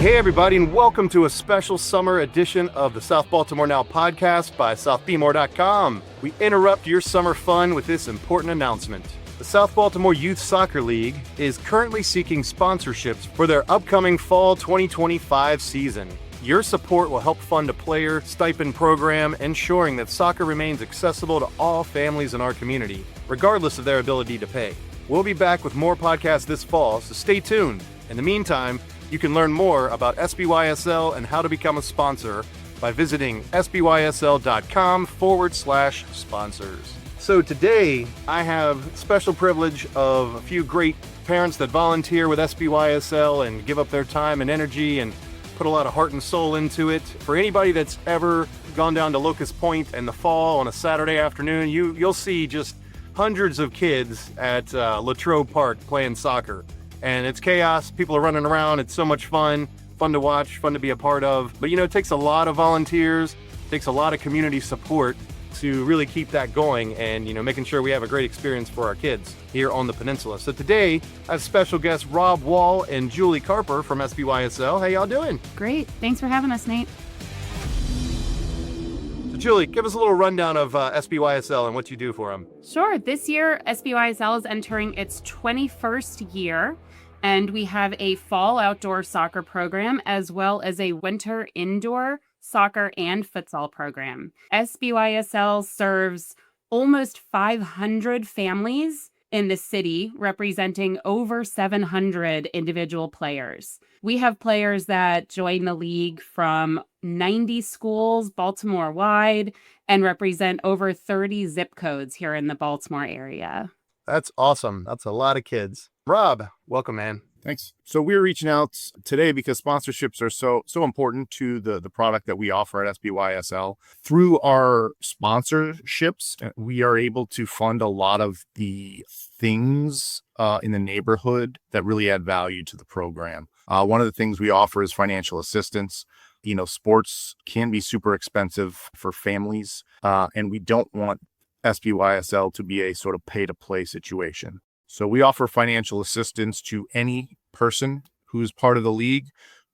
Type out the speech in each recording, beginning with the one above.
Hey everybody, and welcome to a special summer edition of the South Baltimore Now podcast by southbmore.com. We interrupt your summer fun with this important announcement. The South Baltimore Youth Soccer League is currently seeking sponsorships for their upcoming fall 2025 season. Your support will help fund a player stipend program, ensuring that soccer remains accessible to all families in our community, regardless of their ability to pay. We'll be back with more podcasts this fall, so stay tuned. In the meantime, you can learn more about SBYSL and how to become a sponsor by visiting sbysl.com/sponsors. So today, I have special privilege of a few great parents that volunteer with SBYSL and give up their time and energy and put a lot of heart and soul into it. For anybody that's ever gone down to Locust Point in the fall on a Saturday afternoon, you'll see just hundreds of kids at Latrobe Park playing soccer. And it's chaos. People are running around. It's so much fun to watch, fun to be a part of. But it takes a lot of volunteers, takes a lot of community support to really keep that going and, making sure we have a great experience for our kids here on the peninsula. So today, I have special guests Rob Wall and Julie Carper from SBYSL. How y'all doing? Great. Thanks for having us, Nate. So Julie, give us a little rundown of SBYSL and what you do for them. Sure. This year, SBYSL is entering its 21st year. And we have a fall outdoor soccer program as well as a winter indoor soccer and futsal program. SBYSL serves almost 500 families in the city, representing over 700 individual players. We have players that join the league from 90 schools Baltimore-wide and represent over 30 zip codes here in the Baltimore area. That's awesome. That's a lot of kids. Rob, welcome, man. Thanks. So we're reaching out today because sponsorships are so important to the product that we offer at SBYSL. Through our sponsorships, we are able to fund a lot of the things in the neighborhood that really add value to the program. One of the things we offer is financial assistance. Sports can be super expensive for families, and we don't want SBYSL to be a sort of pay-to-play situation. So we offer financial assistance to any person who's part of the league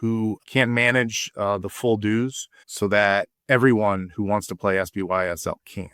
who can't manage the full dues so that everyone who wants to play SBYSL can.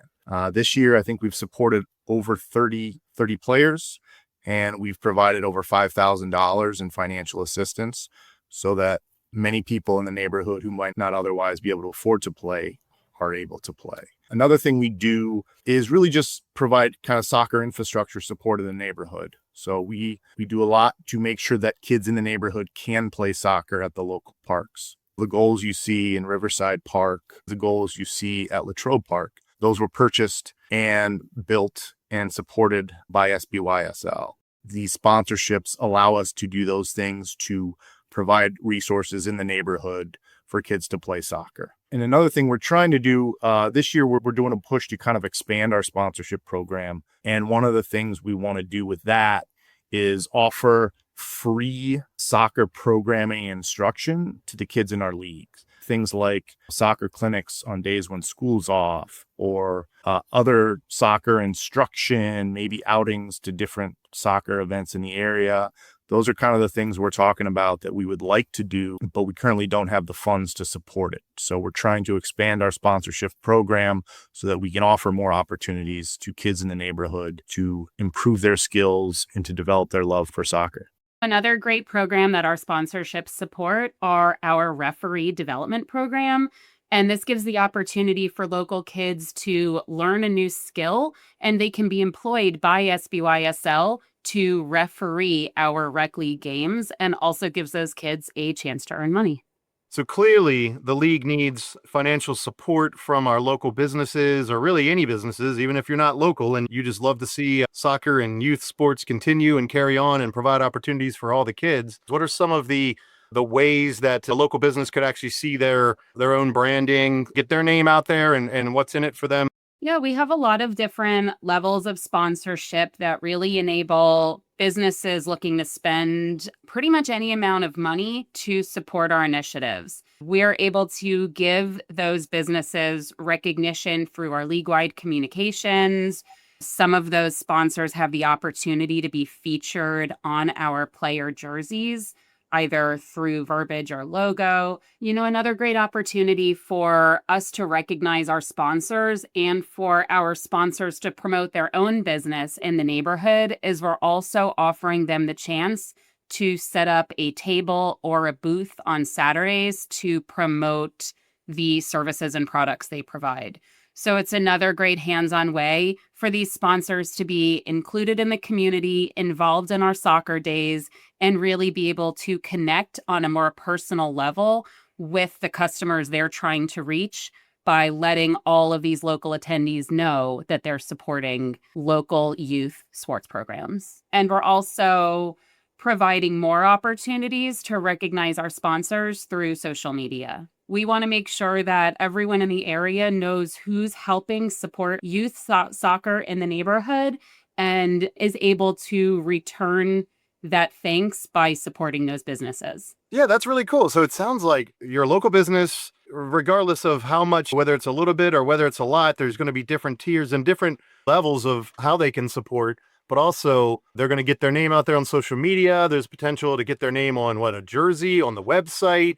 This year, I think we've supported over 30 players, and we've provided over $5,000 in financial assistance so that many people in the neighborhood who might not otherwise be able to afford to play are able to play. Another thing we do is really just provide kind of soccer infrastructure support in the neighborhood. So we do a lot to make sure that kids in the neighborhood can play soccer at the local parks. The goals you see in Riverside Park, the goals you see at Latrobe Park, those were purchased and built and supported by SBYSL. These sponsorships allow us to do those things to provide resources in the neighborhood for kids to play soccer. And another thing we're trying to do this year, we're doing a push to kind of expand our sponsorship program. And one of the things we want to do with that is offer free soccer programming and instruction to the kids in our leagues. Things like soccer clinics on days when school's off, or other soccer instruction, maybe outings to different soccer events in the area. Those are kind of the things we're talking about that we would like to do, but we currently don't have the funds to support it. So we're trying to expand our sponsorship program so that we can offer more opportunities to kids in the neighborhood to improve their skills and to develop their love for soccer. Another great program that our sponsorships support are our referee development program. And this gives the opportunity for local kids to learn a new skill, and they can be employed by SBYSL to referee our rec league games, and also gives those kids a chance to earn money. So clearly, the league needs financial support from our local businesses, or really any businesses, even if you're not local and you just love to see soccer and youth sports continue and carry on and provide opportunities for all the kids. What are some of the ways that a local business could actually see their own branding, get their name out there, and what's in it for them? Yeah, we have a lot of different levels of sponsorship that really enable businesses looking to spend pretty much any amount of money to support our initiatives. We're able to give those businesses recognition through our league-wide communications. Some of those sponsors have the opportunity to be featured on our player jerseys. either through verbiage or logo. Another great opportunity for us to recognize our sponsors and for our sponsors to promote their own business in the neighborhood is we're also offering them the chance to set up a table or a booth on Saturdays to promote the services and products they provide. So it's another great hands-on way for these sponsors to be included in the community, involved in our soccer days, and really be able to connect on a more personal level with the customers they're trying to reach by letting all of these local attendees know that they're supporting local youth sports programs. And we're also providing more opportunities to recognize our sponsors through social media. We want to make sure that everyone in the area knows who's helping support youth soccer in the neighborhood and is able to return that thanks by supporting those businesses. Yeah, that's really cool. So it sounds like your local business, regardless of how much, whether it's a little bit or whether it's a lot, there's going to be different tiers and different levels of how they can support. But also, they're going to get their name out there on social media. There's potential to get their name on a jersey, on the website.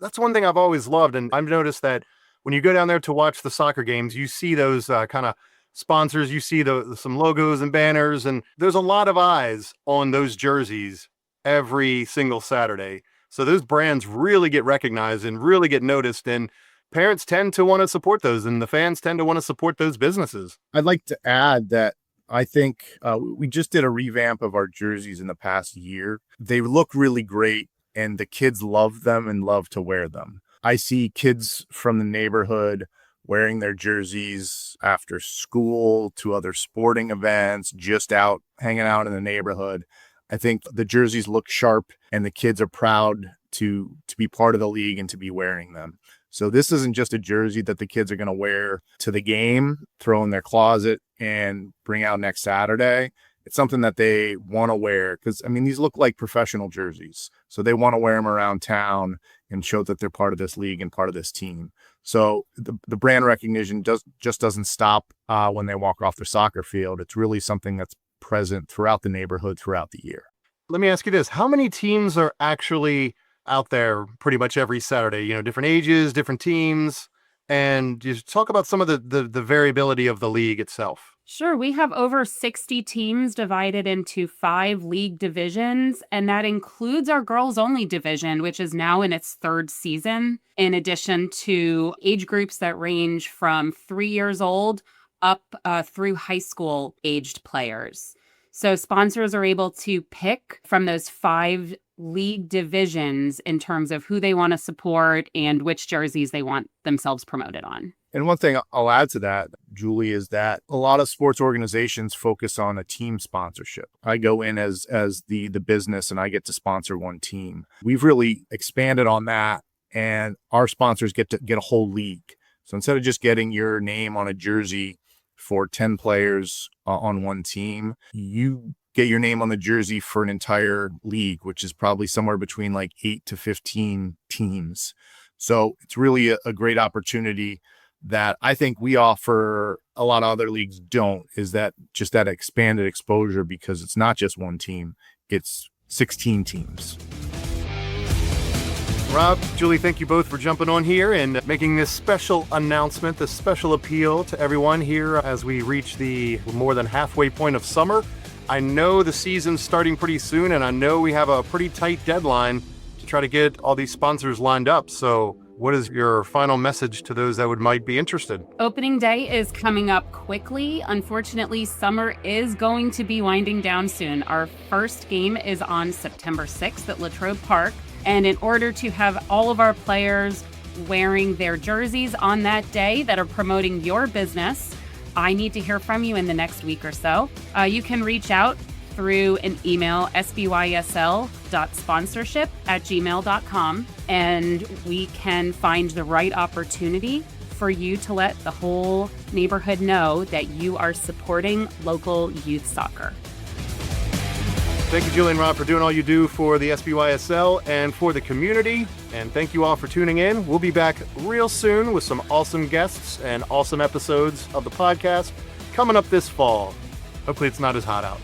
That's one thing I've always loved. And I've noticed that when you go down there to watch the soccer games, you see those kind of sponsors, you see some logos and banners, and there's a lot of eyes on those jerseys every single Saturday. So those brands really get recognized and really get noticed. And parents tend to want to support those, and the fans tend to want to support those businesses. I'd like to add that I think we just did a revamp of our jerseys in the past year. They look really great, and the kids love them and love to wear them. I see kids from the neighborhood wearing their jerseys after school to other sporting events, just out hanging out in the neighborhood. I think the jerseys look sharp, and the kids are proud to be part of the league and to be wearing them. So this isn't just a jersey that the kids are going to wear to the game, throw in their closet, and bring out next Saturday. It's something that they want to wear because, these look like professional jerseys. So they want to wear them around town and show that they're part of this league and part of this team. So the brand recognition just doesn't stop when they walk off the soccer field. It's really something that's present throughout the neighborhood throughout the year. Let me ask you this. How many teams are actually out there pretty much every Saturday? Different ages, different teams, and just talk about some of the variability of the league itself. Sure. We have over 60 teams divided into 5 league divisions, and that includes our girls only division, which is now in its 3rd season, in addition to age groups that range from 3 years old up through high school aged players. So sponsors are able to pick from those 5 league divisions in terms of who they want to support and which jerseys they want themselves promoted on. And one thing I'll add to that, Julie, is that a lot of sports organizations focus on a team sponsorship. I go in as the business and I get to sponsor one team. We've really expanded on that, and our sponsors get to get a whole league. So instead of just getting your name on a jersey for 10 players on one team, you get your name on the jersey for an entire league, which is probably somewhere between like 8 to 15 teams. So it's really a great opportunity that I think we offer a lot of other leagues don't, is that just that expanded exposure, because it's not just one team, it's 16 teams. Rob, Julie, thank you both for jumping on here and making this special announcement, this special appeal to everyone here as we reach the more than halfway point of summer. I know the season's starting pretty soon, and I know we have a pretty tight deadline to try to get all these sponsors lined up. So what is your final message to those that might be interested? Opening day is coming up quickly. Unfortunately, summer is going to be winding down soon. Our first game is on September 6th at Latrobe Park. And in order to have all of our players wearing their jerseys on that day that are promoting your business, I need to hear from you in the next week or so. You can reach out through an email, sbysl.sponsorship@gmail.com, and we can find the right opportunity for you to let the whole neighborhood know that you are supporting local youth soccer. Thank you, Julie and Rob, for doing all you do for the SBYSL and for the community. And thank you all for tuning in. We'll be back real soon with some awesome guests and awesome episodes of the podcast coming up this fall. Hopefully it's not as hot out.